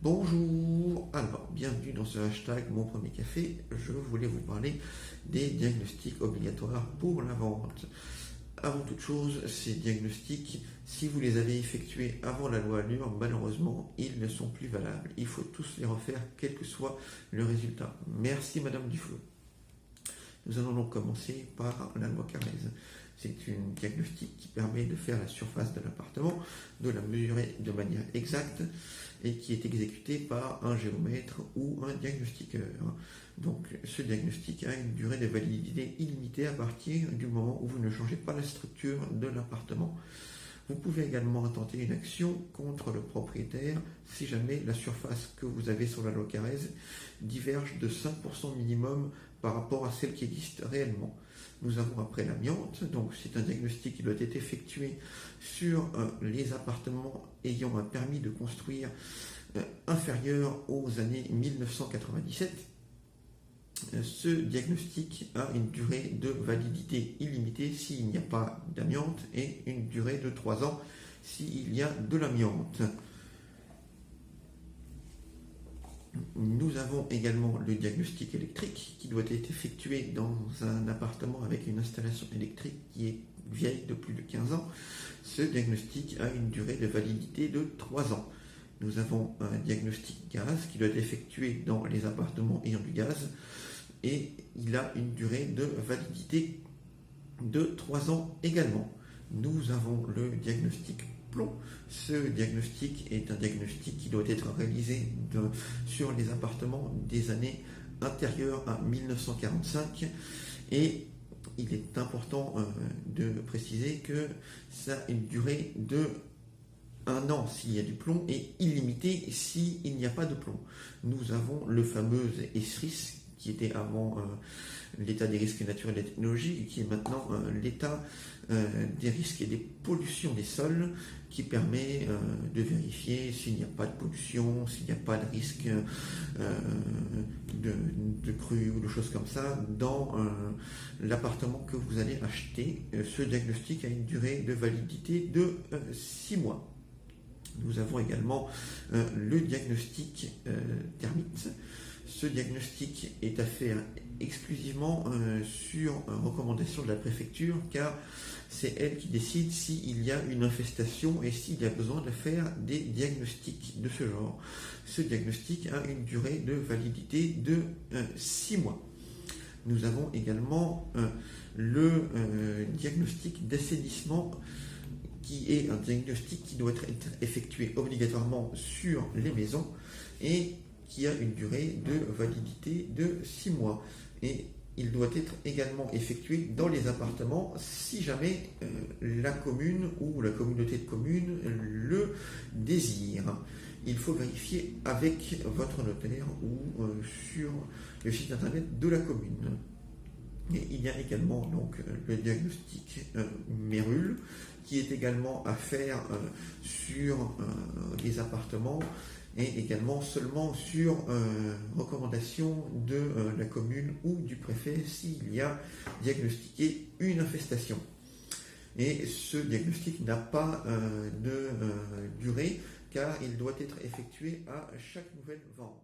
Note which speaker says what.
Speaker 1: Bonjour, alors bienvenue dans ce hashtag Mon Premier Café. Je voulais vous parler des diagnostics obligatoires pour la vente. Avant toute chose, ces diagnostics, si vous les avez effectués avant la loi Allure, malheureusement, ils ne sont plus valables. Il faut tous les refaire, quel que soit le résultat. Merci Madame Duflo. Nous allons donc commencer par la loi Carrez. C'est une diagnostic qui permet de faire la surface de l'appartement, de la mesurer de manière exacte et qui est exécutée par un géomètre ou un diagnostiqueur. Donc ce diagnostic a une durée de validité illimitée à partir du moment où vous ne changez pas la structure de l'appartement. Vous pouvez également intenter une action contre le propriétaire si jamais la surface que vous avez sur la loi Carrez diverge de 5% minimum par rapport à celle qui existe réellement. Nous avons après l'amiante, donc c'est un diagnostic qui doit être effectué sur les appartements ayant un permis de construire inférieur aux années 1997. Ce diagnostic a une durée de validité illimitée s'il n'y a pas d'amiante et une durée de 3 ans s'il y a de l'amiante. Nous avons également le diagnostic électrique qui doit être effectué dans un appartement avec une installation électrique qui est vieille de plus de 15 ans. Ce diagnostic a une durée de validité de 3 ans. Nous avons un diagnostic gaz qui doit être effectué dans les appartements ayant du gaz et il a une durée de validité de 3 ans également. Nous avons le diagnostic plomb. Ce diagnostic est un diagnostic qui doit être réalisé sur les appartements des années intérieures à 1945 et il est important de préciser que ça a une durée de 1 an s'il y a du plomb et illimité s'il n'y a pas de plomb. Nous avons le fameux ESRIS qui était avant l'état des risques naturels et technologiques et qui est maintenant l'état des risques et des pollutions des sols qui permet de vérifier s'il n'y a pas de pollution, s'il n'y a pas de risque de crue ou de choses comme ça dans l'appartement que vous allez acheter. Ce diagnostic a une durée de validité de 6 mois. Nous avons également le diagnostic termite. Ce diagnostic est à faire exclusivement sur recommandation de la préfecture car c'est elle qui décide s'il y a une infestation et s'il y a besoin de faire des diagnostics de ce genre. Ce diagnostic a une durée de validité de 6 mois. Nous avons également le diagnostic d'assainissement qui est un diagnostic qui doit être effectué obligatoirement sur les maisons et qui a une durée de validité de 6 mois. Et il doit être également effectué dans les appartements si jamais la commune ou la communauté de communes le désire. Il faut vérifier avec votre notaire ou sur le site internet de la commune. Et il y a également donc le diagnostic Mérule qui est également à faire sur les appartements et également seulement sur recommandation de la commune ou du préfet s'il y a diagnostiqué une infestation. Et ce diagnostic n'a pas de durée car il doit être effectué à chaque nouvelle vente.